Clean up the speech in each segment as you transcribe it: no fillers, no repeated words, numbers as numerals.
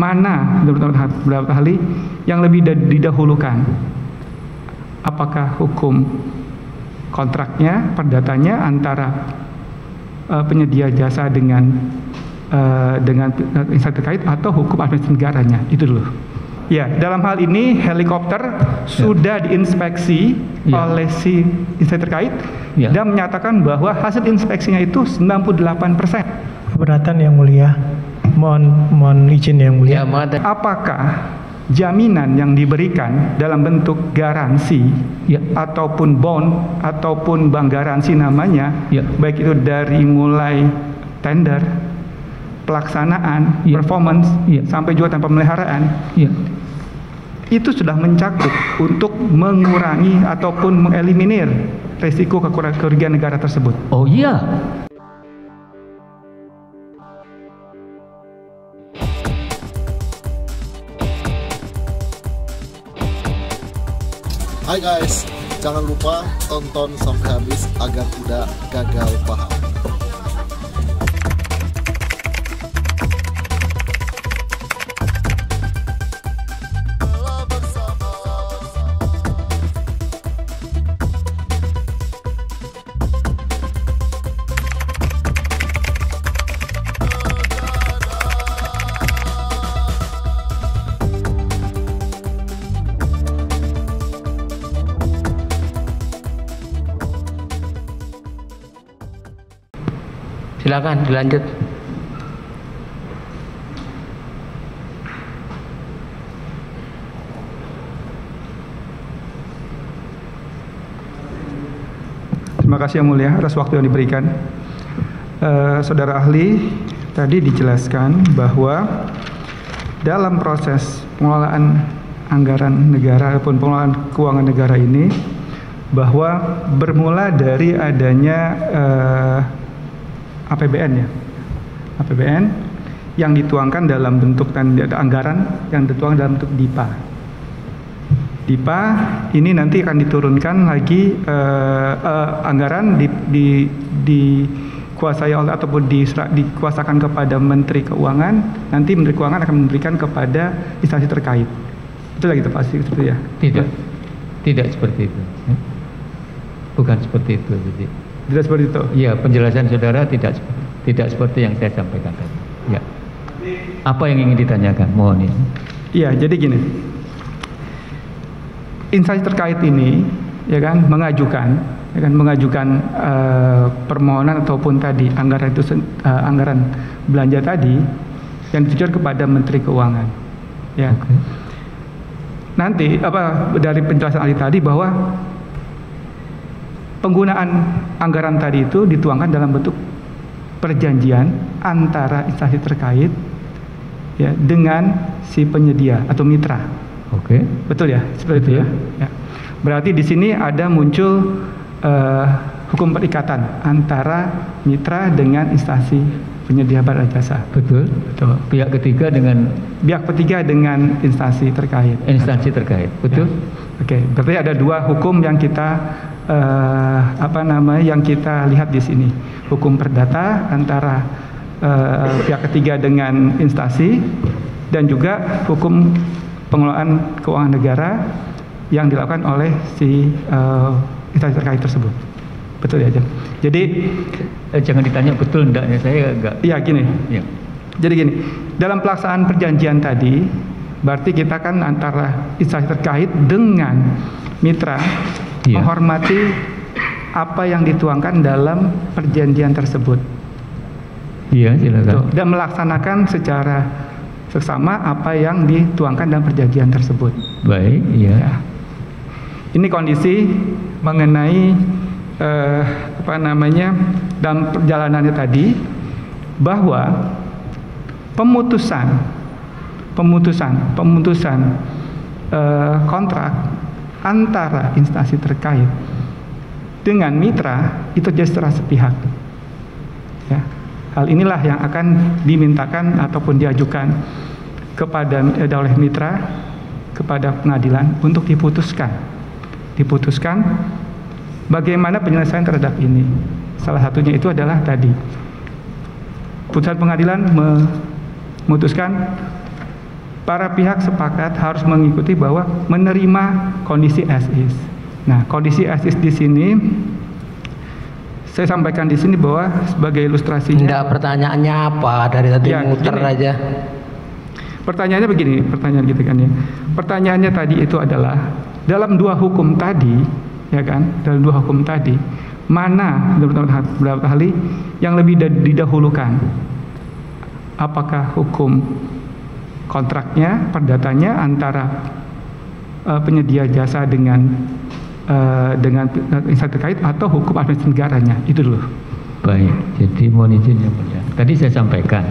mana menurut ahli yang lebih didahulukan? Apakah hukum kontraknya, perdatanya antara penyedia jasa dengan instansi terkait atau hukum administrasi negaranya? Itu dulu. Ya, dalam hal ini helikopter sudah diinspeksi oleh si instansi terkait dan menyatakan bahwa hasil inspeksinya itu 98%. Keberatan yang mulia, mohon izin yang mulia. Apakah jaminan yang diberikan dalam bentuk garansi ataupun bond ataupun bank garansi namanya, baik itu dari mulai tender, pelaksanaan, performance, sampai juga tanpa pemeliharaan, itu sudah mencakup untuk mengurangi ataupun mengeliminir risiko kerugian negara tersebut? Oh iya. Hai guys, jangan lupa tonton sampai habis agar tidak gagal paham. Silakan dilanjut. Terima kasih yang mulia atas waktu yang diberikan. Saudara ahli, tadi dijelaskan bahwa dalam proses pengelolaan anggaran negara ataupun pengelolaan keuangan negara ini, bahwa bermula dari adanya APBN APBN yang dituangkan dalam bentuk anggaran yang dituang dalam bentuk DIPA. DIPA ini nanti akan diturunkan lagi anggaran dikuasai oleh ataupun dikuasakan kepada Menteri Keuangan. Nanti Menteri Keuangan akan memberikan kepada instansi terkait. Itu lagi pasti seperti ya? Tidak seperti itu. Bukan seperti itu, jadi. Tidak seperti itu. Iya, penjelasan saudara tidak seperti yang saya sampaikan tadi. Ya. Apa yang ingin ditanyakan? Mohon ini. Iya, jadi gini. Instansi terkait ini, ya kan, mengajukan permohonan ataupun tadi anggaran itu anggaran belanja tadi yang ditujukan kepada Menteri Keuangan. Ya. Okay. Nanti dari penjelasan ahli tadi bahwa penggunaan anggaran tadi itu dituangkan dalam bentuk perjanjian antara instansi terkait ya dengan si penyedia atau mitra. Oke. Betul ya, seperti itu ya. Ya. Berarti di sini ada muncul hukum perikatan antara mitra dengan instansi penyedia barang jasa. Betul. Betul. Pihak ketiga dengan instansi terkait. Instansi terkait. Betul. Ya. Oke. Berarti ada dua hukum yang kita yang kita lihat di sini, hukum perdata antara pihak ketiga dengan instansi dan juga hukum pengelolaan keuangan negara yang dilakukan oleh si instansi terkait tersebut. Betul ya, Jan? Jadi jangan ditanya betul enggaknya, saya enggak. Iya, gini. Ya. Jadi gini, dalam pelaksanaan perjanjian tadi, berarti kita kan antara instansi terkait dengan mitra menghormati apa yang dituangkan dalam perjanjian tersebut. Iya, silakan. Dan melaksanakan secara seksama apa yang dituangkan dalam perjanjian tersebut. Baik, iya. Ya. Ini kondisi mengenai dalam perjalanannya tadi, bahwa pemutusan kontrak antara instansi terkait dengan mitra itu jadi secara sepihak. Ya. Hal inilah yang akan dimintakan ataupun diajukan oleh mitra kepada pengadilan untuk diputuskan bagaimana penyelesaian terhadap ini. Salah satunya itu adalah tadi putusan pengadilan memutuskan para pihak sepakat harus mengikuti bahwa menerima kondisi as is. Nah, kondisi as is di sini saya sampaikan di sini bahwa sebagai ilustrasinya. Enggak, pertanyaannya apa? Dari tadi Ya, muter gini. aja. Pertanyaannya begini, pertanyaan gitu kan ya. Pertanyaannya tadi itu adalah dalam dua hukum tadi, ya kan? Dalam dua hukum tadi, mana menurut pendapat ahli yang lebih didahulukan? Apakah hukum kontraknya, perdatanya antara penyedia jasa dengan instansi terkait atau hukum administrasi negaranya? Itu dulu. Baik, jadi mohon izin yang mulia. Tadi saya sampaikan.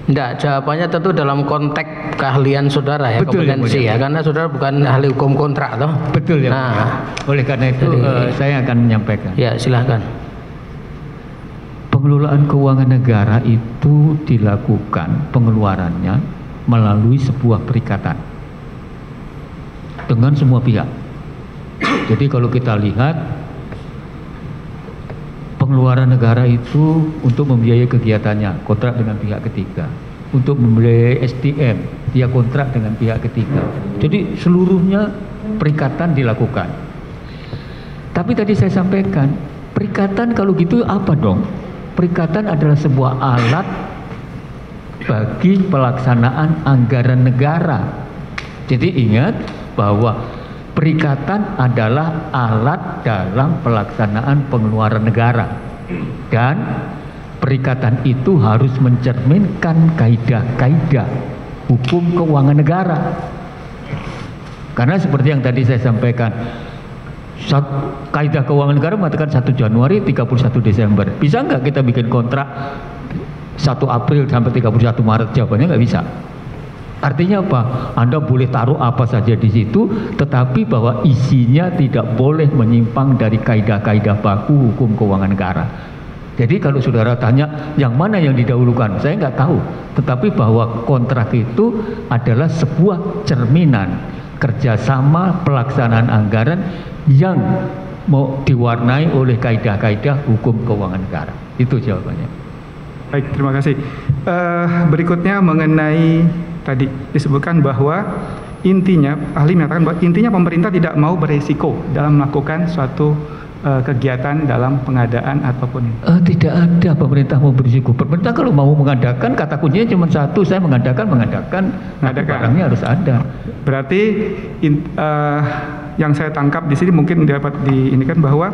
Enggak, jawabannya tentu dalam konteks keahlian saudara ya, Betul, kompetensi ya, ya, karena saudara bukan ahli hukum kontrak toh. Betul ya. Nah, oleh karena itu jadi, saya akan menyampaikan. ya silahkan. Pengelolaan keuangan negara itu dilakukan pengeluarannya melalui sebuah perikatan dengan semua pihak. Jadi kalau kita lihat pengeluaran negara itu untuk membiayai kegiatannya kontrak dengan pihak ketiga, untuk membiayai SDM dia kontrak dengan pihak ketiga. Jadi seluruhnya perikatan dilakukan. Tapi tadi saya sampaikan perikatan kalau gitu apa dong? Perikatan adalah sebuah alat bagi pelaksanaan anggaran negara. Jadi ingat bahwa perikatan adalah alat dalam pelaksanaan pengeluaran negara, dan perikatan itu harus mencerminkan kaidah-kaidah hukum keuangan negara. Karena seperti yang tadi saya sampaikan, kaidah keuangan negara mengatakan 1 Januari 31 Desember. Bisa nggak kita bikin kontrak 1 April sampai 31 Maret? Jawabannya nggak bisa. Artinya apa? Anda boleh taruh apa saja di situ, tetapi bahwa isinya tidak boleh menyimpang dari kaidah-kaidah baku hukum keuangan negara. Jadi kalau saudara tanya yang mana yang didahulukan, saya nggak tahu. Tetapi bahwa kontrak itu adalah sebuah cerminan kerjasama pelaksanaan anggaran yang mau diwarnai oleh kaidah-kaidah hukum keuangan negara. Itu jawabannya. Baik, terima kasih. Berikutnya mengenai tadi disebutkan bahwa intinya, ahli menyatakan bahwa intinya pemerintah tidak mau beresiko dalam melakukan suatu kegiatan dalam pengadaan ataupun ini. Tidak ada pemerintah mau berisiko. Pemerintah kalau mau mengadakan, kata kuncinya cuma satu, saya mengadakan, barangnya harus ada. Berarti yang saya tangkap di sini mungkin dapat diinikan bahwa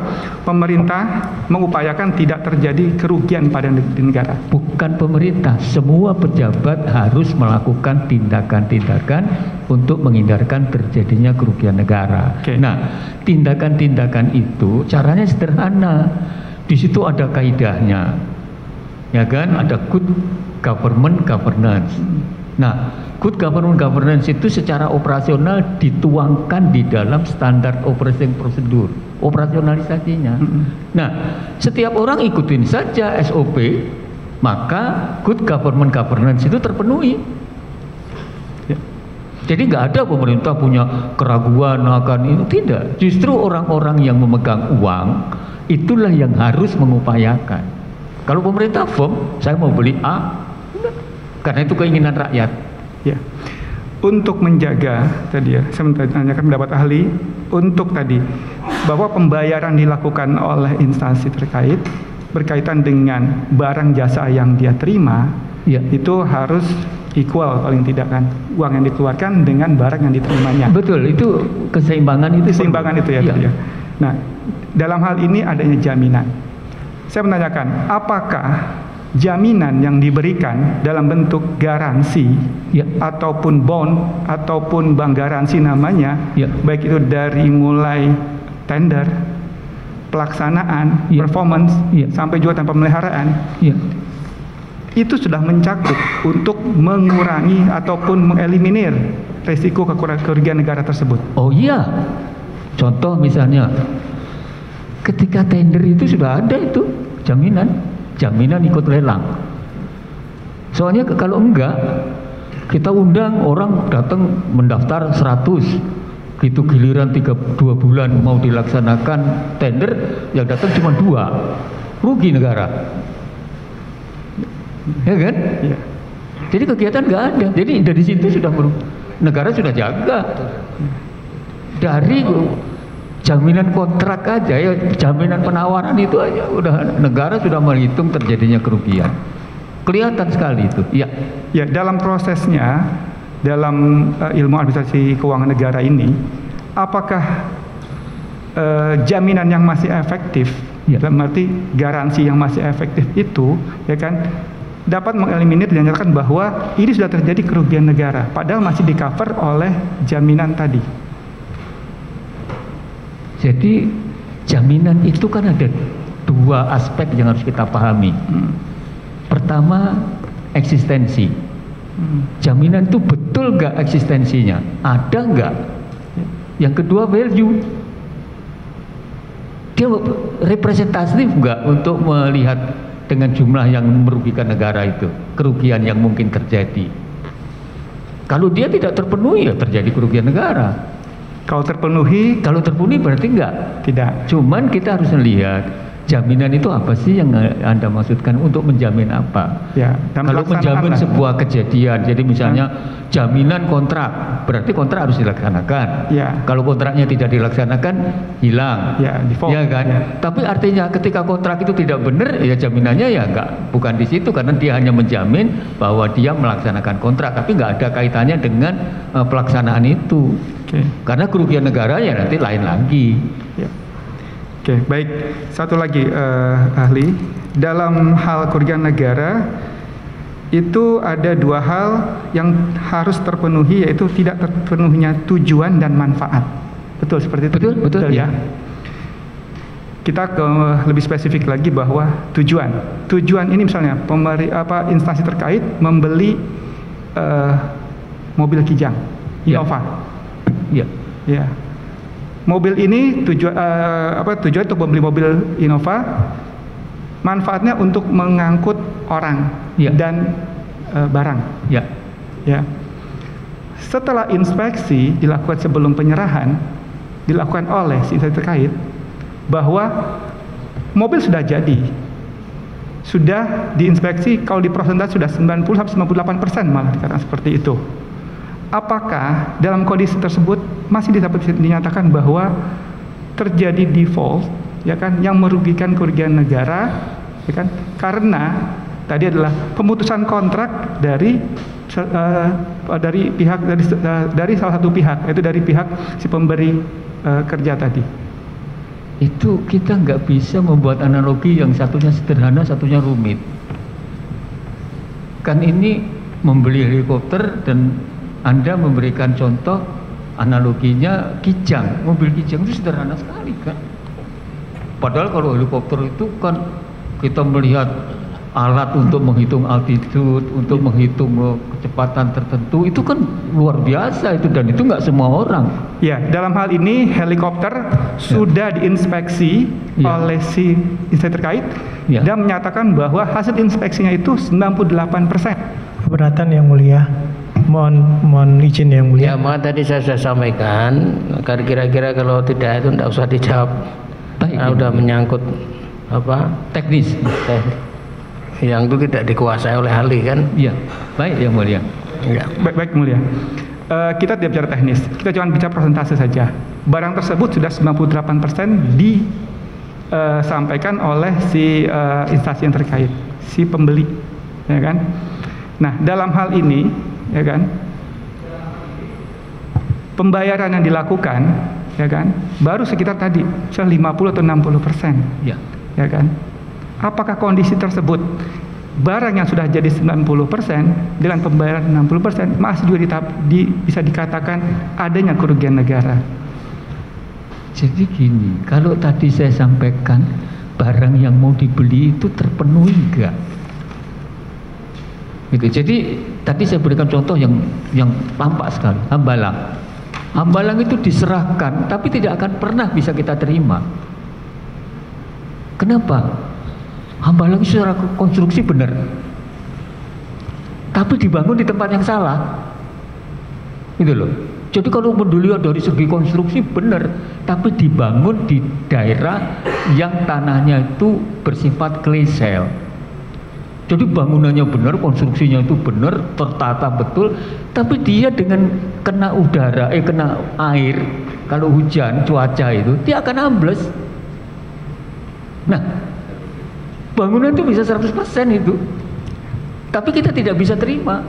pemerintah mengupayakan tidak terjadi kerugian pada negara. Bukan pemerintah, semua pejabat harus melakukan tindakan-tindakan untuk menghindarkan terjadinya kerugian negara. Okay. Nah, tindakan-tindakan itu caranya sederhana. Di situ ada kaidahnya, ya kan? Ada good government governance. Nah, good government governance itu secara operasional dituangkan di dalam standar operating prosedur, operasionalisasinya. Nah, setiap orang ikutin saja SOP, maka good government governance itu terpenuhi. Jadi nggak ada pemerintah punya keraguan akan itu, tidak. Justru orang-orang yang memegang uang itulah yang harus mengupayakan. Kalau pemerintah firm, saya mau beli A, karena itu keinginan rakyat. Ya, untuk menjaga tadi ya, saya menanyakan pendapat ahli untuk tadi bahwa pembayaran dilakukan oleh instansi terkait berkaitan dengan barang jasa yang dia terima, ya, itu harus equal paling tidak kan, uang yang dikeluarkan dengan barang yang diterimanya. Betul, itu keseimbangan itu. Keseimbangan itu ya, tadi ya. Nah, dalam hal ini adanya jaminan. Saya menanyakan, apakah jaminan yang diberikan dalam bentuk garansi ya, ataupun bond ataupun bank garansi namanya, ya, baik itu dari mulai tender, pelaksanaan, ya, performance, ya, sampai juga tanpa pemeliharaan, ya, itu sudah mencakup untuk mengurangi ataupun mengeliminir risiko kerugian negara tersebut. Oh iya, contoh misalnya ketika tender itu sudah ada itu jaminan ikut lelang. Soalnya kalau enggak, kita undang orang datang mendaftar 100, gitu giliran 2 bulan mau dilaksanakan tender, yang datang cuma 2, rugi negara, ya kan? Ya. Jadi kegiatan nggak ada. Jadi dari situ sudah negara sudah jaga. Dari jaminan kontrak aja ya, jaminan penawaran itu aja udah negara sudah menghitung terjadinya kerugian. Kelihatan sekali itu. Ya. Ya, dalam prosesnya, dalam ilmu administrasi keuangan negara ini, apakah jaminan yang masih efektif, ya, dalam arti garansi yang masih efektif itu, ya kan, dapat mengeliminir dan menyatakan bahwa ini sudah terjadi kerugian negara, padahal masih di-cover oleh jaminan tadi. Jadi jaminan itu kan ada dua aspek yang harus kita pahami. Pertama, eksistensi. Jaminan itu betul nggak eksistensinya? Ada nggak? Yang kedua, value. Dia representatif nggak untuk melihat dengan jumlah yang merugikan negara itu, kerugian yang mungkin terjadi. Kalau dia tidak terpenuhi, ya terjadi kerugian negara. Kalau terpenuhi berarti enggak. Tidak. Cuman kita harus melihat jaminan itu apa sih yang Anda maksudkan, untuk menjamin apa? Ya, kalau menjamin sebuah kejadian, jadi misalnya jaminan kontrak, berarti kontrak harus dilaksanakan. Ya. Kalau kontraknya tidak dilaksanakan, hilang. Ya, default. Ya kan? Ya. Tapi artinya ketika kontrak itu tidak benar, ya jaminannya ya bukan di situ, karena dia hanya menjamin bahwa dia melaksanakan kontrak, tapi nggak ada kaitannya dengan pelaksanaan itu. Karena kerugian negara ya nanti lain lagi. Ya. Oke, baik. Satu lagi ahli, dalam hal kerugian negara itu ada dua hal yang harus terpenuhi, yaitu tidak terpenuhinya tujuan dan manfaat. Betul seperti itu? Betul ya. Kita lebih spesifik lagi bahwa tujuan ini misalnya instansi terkait membeli mobil Kijang Innova. Ya. Ya. Mobil ini tujuan untuk membeli mobil Innova, manfaatnya untuk mengangkut orang dan barang. Ya. Ya. Setelah inspeksi dilakukan sebelum penyerahan, dilakukan oleh si instansi terkait, bahwa mobil sudah jadi, sudah diinspeksi, kalau di persentase sudah 90-98% malah dikatakan seperti itu. Apakah dalam kondisi tersebut masih dapat dinyatakan bahwa terjadi default, ya kan, yang merugikan kerugian negara, ya kan, karena tadi adalah pemutusan kontrak dari salah satu pihak, yaitu dari pihak si pemberi kerja tadi. Itu kita nggak bisa membuat analogi yang satunya sederhana, satunya rumit. Kan ini membeli helikopter dan Anda memberikan contoh analoginya Kijang, mobil Kijang itu sederhana sekali kan. Padahal kalau helikopter itu kan kita melihat alat untuk menghitung altitude, untuk menghitung kecepatan tertentu, itu kan luar biasa itu, dan itu nggak semua orang. Ya, dalam hal ini helikopter sudah diinspeksi oleh si instansi terkait dan menyatakan bahwa hasil inspeksinya itu 98%. Keberatan yang mulia. Mohon izin yang mulia. Ya, maka tadi saya sudah sampaikan, kira-kira kalau tidak itu tidak usah dijawab. Karena udah menyangkut teknis. Yang itu tidak dikuasai oleh ahli kan? Iya, baik yang mulia. Ya. Baik mulia. Kita tidak bicara teknis, kita cuma bicara persentase saja. Barang tersebut sudah 98% disampaikan oleh si instansi yang terkait, si pembeli, ya kan? Nah, dalam hal ini, ya kan, pembayaran yang dilakukan, ya kan, baru sekitar tadi 50 atau 60%, ya kan. Apakah kondisi tersebut barang yang sudah jadi 90% dengan pembayaran 60% masih juga bisa dikatakan adanya kerugian negara? Jadi gini, kalau tadi saya sampaikan barang yang mau dibeli itu terpenuhi enggak? Gitu. Jadi tadi saya berikan contoh yang tampak sekali, hambalang. Hambalang itu diserahkan tapi tidak akan pernah bisa kita terima. Kenapa? Hambalang secara konstruksi benar, tapi dibangun di tempat yang salah, gitu loh. Jadi kalau dilihat dari segi konstruksi benar, tapi dibangun di daerah yang tanahnya itu bersifat clay shell. Jadi bangunannya benar, konstruksinya itu benar, tertata betul, tapi dia dengan kena udara, kena air, kalau hujan, cuaca itu, dia akan ambles. Nah, bangunan itu bisa 100% itu, tapi kita tidak bisa terima.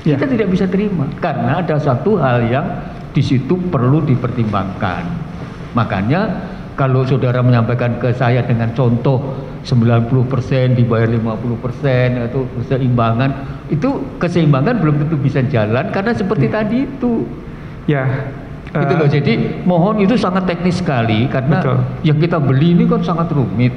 Kita tidak bisa terima, karena ada satu hal yang di situ perlu dipertimbangkan. Makanya kalau saudara menyampaikan ke saya dengan contoh 90% dibayar 50% atau keseimbangan belum tentu bisa jalan karena seperti tadi itu. Ya. Gitu loh. Jadi mohon itu sangat teknis sekali karena yang kita beli ini kan sangat rumit.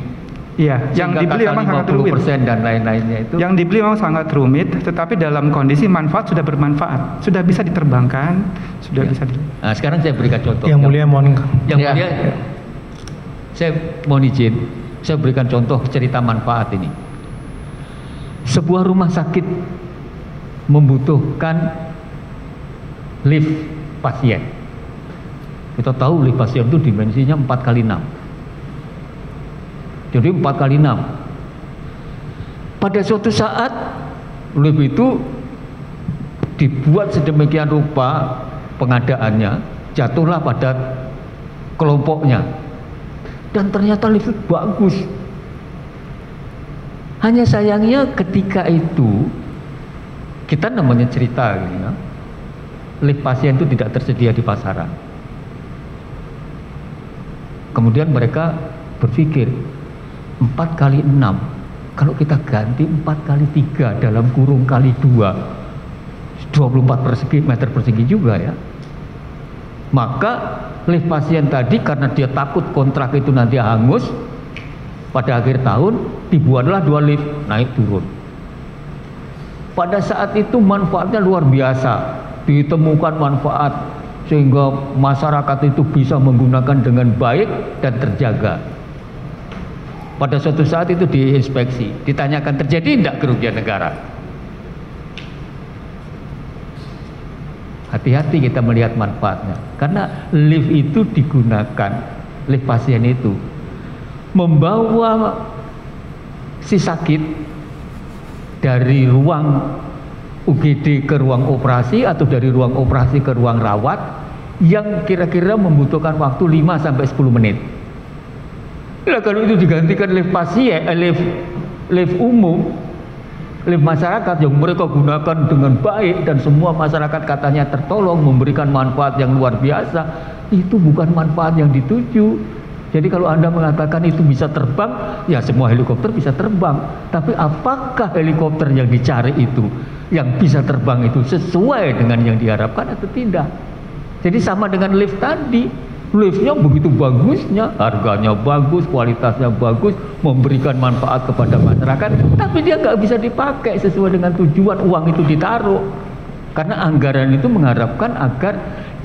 Iya, yang dibeli memang sangat rumit dan lain-lainnya itu. Yang dibeli memang sangat rumit, tetapi dalam kondisi manfaat sudah bermanfaat, sudah bisa diterbangkan, sudah bisa. Nah, sekarang saya berikan contoh. Yang mulia mohon. Mulia, saya mohon izin, saya berikan contoh cerita manfaat ini. Sebuah rumah sakit membutuhkan lift pasien. Kita tahu lift pasien itu dimensinya 4x6. Jadi 4x6. Pada suatu saat lift itu dibuat sedemikian rupa pengadaannya, jatuhlah pada kelompoknya. Dan ternyata lift itu bagus. Hanya sayangnya ketika itu kita namanya cerita gitu ya. Lift pasien itu tidak tersedia di pasaran. Kemudian mereka berpikir 4x6 kalau kita ganti 4x3 dalam kurung kali 2 24 meter persegi juga ya, maka lift pasien tadi karena dia takut kontrak itu nanti hangus pada akhir tahun dibuatlah 2 lift naik turun. Pada saat itu manfaatnya luar biasa, ditemukan manfaat sehingga masyarakat itu bisa menggunakan dengan baik dan terjaga. Pada suatu saat itu diinspeksi, ditanyakan terjadi tidak kerugian negara. Hati-hati kita melihat manfaatnya, karena lift itu digunakan, lift pasien itu membawa si sakit dari ruang UGD ke ruang operasi atau dari ruang operasi ke ruang rawat yang kira-kira membutuhkan waktu 5-10 menit. Nah, kalau itu digantikan lift pasien, lift umum, lift masyarakat yang mereka gunakan dengan baik dan semua masyarakat katanya tertolong, memberikan manfaat yang luar biasa, itu bukan manfaat yang dituju. Jadi kalau Anda mengatakan itu bisa terbang, ya semua helikopter bisa terbang. Tapi apakah helikopter yang dicari itu, yang bisa terbang itu sesuai dengan yang diharapkan atau tidak? Jadi sama dengan lift tadi. Liftnya begitu bagusnya, harganya bagus, kualitasnya bagus, memberikan manfaat kepada masyarakat, tapi dia nggak bisa dipakai sesuai dengan tujuan uang itu ditaruh. Karena anggaran itu mengharapkan agar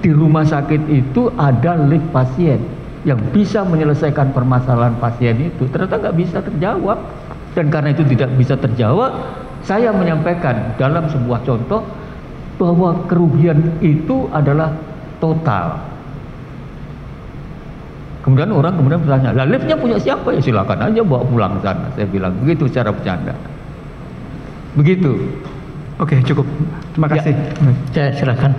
di rumah sakit itu ada lift pasien yang bisa menyelesaikan permasalahan pasien itu, ternyata nggak bisa terjawab. Dan karena itu tidak bisa terjawab, saya menyampaikan dalam sebuah contoh bahwa kerugian itu adalah total. Kemudian orang bertanya, lah liftnya punya siapa? Ya silakan aja bawa pulang sana. Saya bilang begitu secara bercanda. Begitu. Oke, cukup. Terima kasih. Ya, silakan.